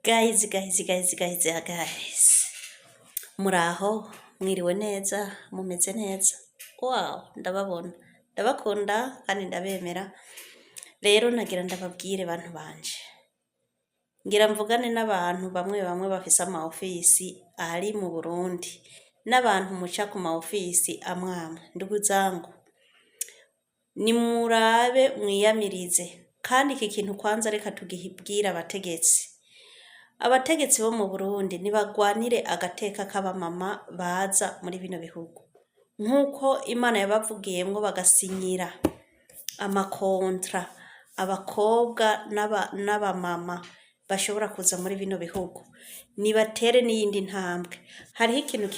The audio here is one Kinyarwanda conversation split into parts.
Guys. Muraho, mwiriwe neza, mumeze neza. Wow, ndababona. Ndabakunda kandi ndabemera. Rero nagira ndababwire bantu banje. Ngira mvugane n'abantu bamwe bafise ama ofisi ari mu Burundi. N'abantu muca ku ma ofisi amwamwe. Ndugu zangu. Nimurabe mwiyamirize. Kandi iki kintu kwanza reka tugihibwira abategetsi. Abategetsi bo mu Burundi nibagwanire agateka k'abamama baza muri bino bihugu. Nkuko Imana yabavugiyemwo bagasinyira amakontra abakobwa n'abamama bashobora kuza muri bino bihugu. Nibatere n'iyindi ntambwe. Hariho ikintu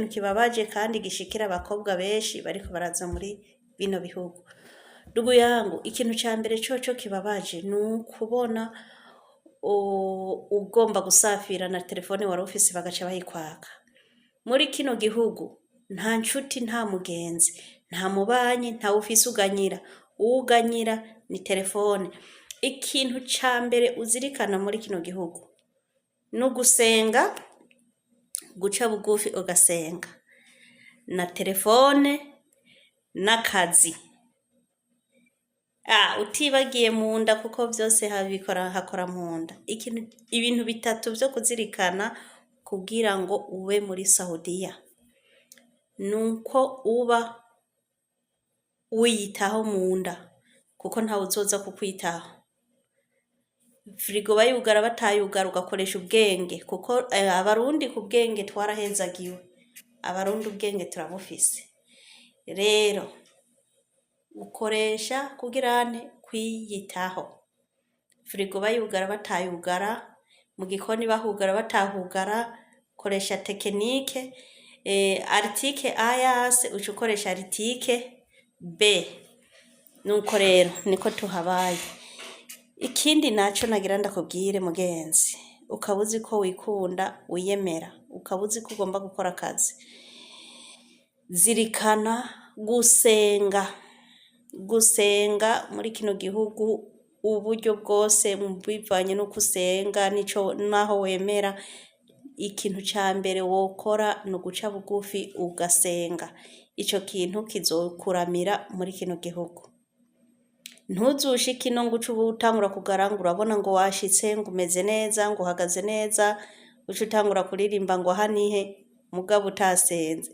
kibabaje kandi gishikira abakobwa benshi bariko baraza muri bino bihugu. Ndugu yangu, ikintu ca mbere coco kibabaje nukubona ugomba gusafira na telefone wari ufise bagaca bayikwaka. Muri kino gihugu nta nshuti nta mugenzi, nta mubanyi, nta ufise uganyira. Uganyira ni telefone. Ikintu ca mbere uzirikana muri kino gihugu nugusenga, guca bugufi ugasenga, na telefone n'akazi. Utibagiye mu nda kuko vyose hakora mu nda. Ibintu bitatu vyo kuzirikana kugira ngo ube muri Saudiya. Nuko uba wiyitaho mu nda kuko ntawe uzoza kukwitaho. Frigo bayugara batayugara ugakoresha ubwenge kuko abarundi ku bwenge twarahezagiwe. Abarundi ubwenge turabufise. Rero ukoresha kugirane kwiyitaho. Frigo bayugara batayugara, mu gikoni bahugara batahugara, koresha tekinike, article AYAS ukoresha article B. Nuko rero niko tuhabaye. Ikindi naco nagira ndakubwire mugenzi, ukabuzi ko wikunda, wiyemera, ukabuzi ko ugomba gukora akazi. Zirikana gusenga muri kino gihugu uburyo bwose bivanye no kusenga nico naho wemera. Ikintu ca mbere wokora no guca bugufi ugasenga. Ico kintu kizokuramira muri kino gihugu. Ntuzushike ino ngo utangura kugaranga urabona ngo washitse ngo umeze neza ngo uhagaze neza utangura kuririmba ngo hanihe mugabo utasenze.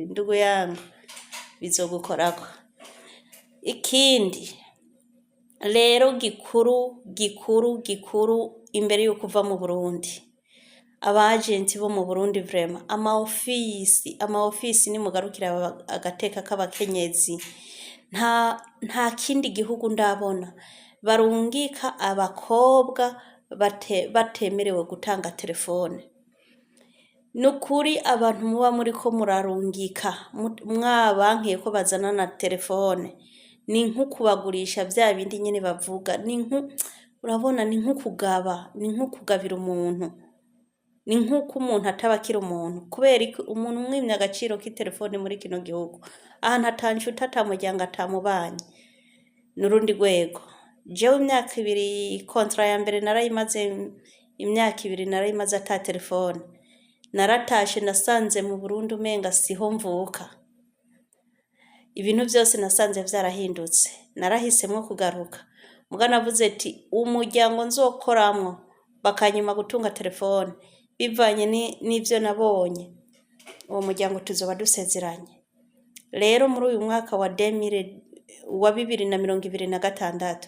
Ndugu yangu bizogukorako. Ikindi rero gikuru imbere yo kuva mu Burundi, abagenti bo mu Burundi vraiment ama ofisi ni mugarukira agateka k'abakenyezi. Nta kindi gihugu ndabona barungika abakobwa batemerewe gutanga telefone. Nukuri abantu muba muri ko murarungika mwabankiye ko bazana na telefone. Ni nko kubagurisha bya bindi nyene bavuga. Urabona ni nko kugaba, ni nko kugabira umuntu. Ni nkuko umuntu atabakira umuntu kubera umuntu umwimya agaciro k'itelefone muri kino gihugu. Ahantu atanshuta atamuryango atamubanye nurundi rwego. Jewe imyaka 2 kontra ya mbere narayimaze imyaka 2 narayimaze ata telefone. Naratashe nasanze mu Burundi umenga siho mvuka. Ibintu byose nasanze vyarahindutse. Narahisemwo kugaruka. Muga navuze ati umuryango nzokoramwo bakanyuma gutunga telefone bivanye n'ivyo nabonye. Uwo muryango tuzoba dusezeranye. Rero muri uyu mwaka wa 2026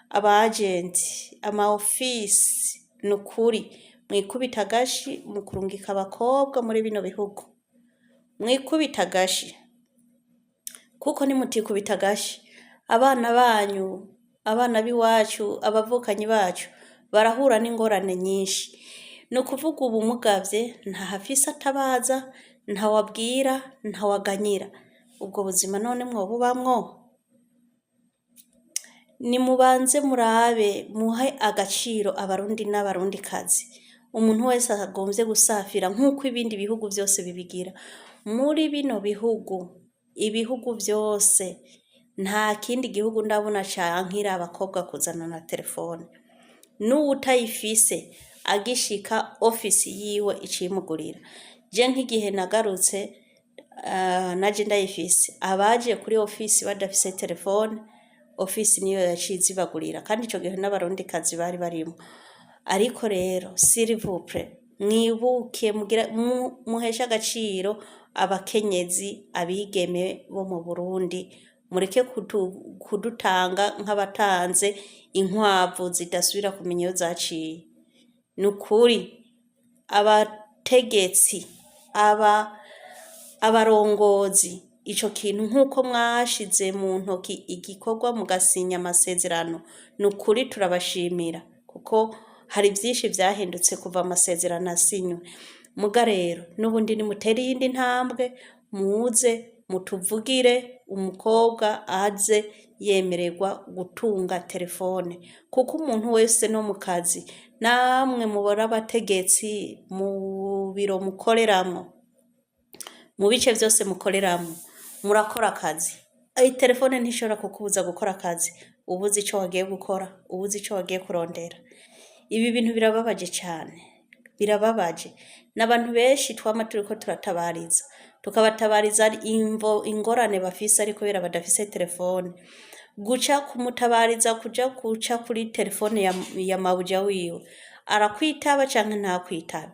aba agenti ama ofisi nukuri mwikubita gashi mu kurungika abakobwa muri bino bihugu. Mwikubita gashi kuko nimutikubita gashi abana banyu, abana biwacu, abavukanyi bacu barahura n'ingorane nyinshi. No kuvuga ubu mugavye nta hafisa atabaza, nta wabwira, nta waganyira. Ubwo buzima none mwobubamwo. Nimubanze murabe muhe agaciro abarundi n'abarundi kazi. Umuntu wese agomvye gusafira nkuko ibindi bihugu vyose bibigira. Muri bino ibihugu vyose nta kindi gihugu ndabona cankira abakobwa kuzana na telefone. n'uwutayifise agishika ofisi yiwe icimugurira. Je nk'igihe nagarutse naje ndayifise, abaje kuri ofisi badafise telefone, ofisi niyo yaciye ibagurira, kandi ico gihe n'abarundikazi bari barimo. Ariko rero s'il vous plaît, mwibuke muhesha agaciro abakenyezi, abigeme bo mu Burundi, mureke kudutanga nk'abatanze inkwavu zidasubira kumenya iyo zaciye. Nukuri abategetsi, abarongozi, ico kintu nk'uko mwashize mu ntoki igikorwa mugasinya amasezerano, nukuri turabashimira kuko hari byinshi vyahindutse kuva amasezerano asinywe. Muga rero n'ubundi nimutere iyindi ntambwe, muze mutuvugire umukobwa aze yemererwa gutunga telefone, kuko umuntu wese no mu kazi, namwe mubora abategetsi mu biro mukoreramwo, mu bice byose mukoreramwo, murakora akazi. Iyi telefone ntishobora kukubuza gukora akazi, ubuze ico wagiye gukora, ubuze ico wagiye kurondera. Ibi bintu birababaje cyane, birababaje. N'abantu benshi twama turiko turatabariza, tukabatabariza ingorane bafise ariko kubera badafise telefone. Guca kumutabariza kuca kuri telefone ya mabuja wiwe, arakwitaba canke ntakwitabe,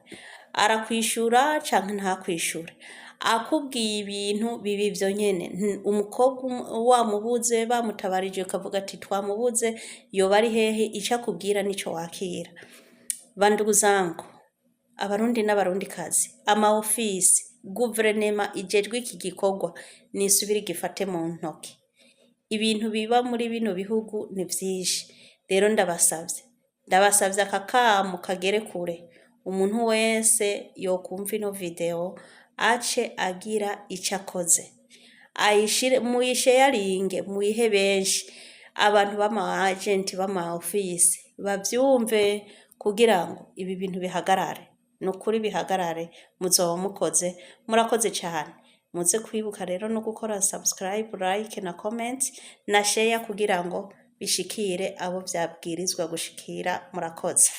arakwishura canke ntakwishure, akubwiye ibintu bibi vyo nyene. Umukobwa wamubuze bamutabarije ukavuga ati twamubuze, yoba ari hehe, ico akubwira nico wakira. Bandugu zangu, abarundi n'abarundikazi, ama ofisi, guverinema ijejwe iki gikorwa nisubira igifate mu ntoki. Ibintu biba muri bino bihugu ni vyinshi. Rero ndabasavye aka kamo kagere kure. Umuntu wese yokumva ino video ace agira ico akoze, ayishire muyisharinge, muyihe benshi, abantu b'ama agent b'ama ofisi bavyumve, kugira ngo ibi bintu bihagarare. Nukuri bihagarare, muzoba mukoze. Murakoze cyane. Muze kwibuka rero no gukora subscribe, like na comment na share kugira ngo bishikire abo vyabwirizwa gushikira. Murakoze.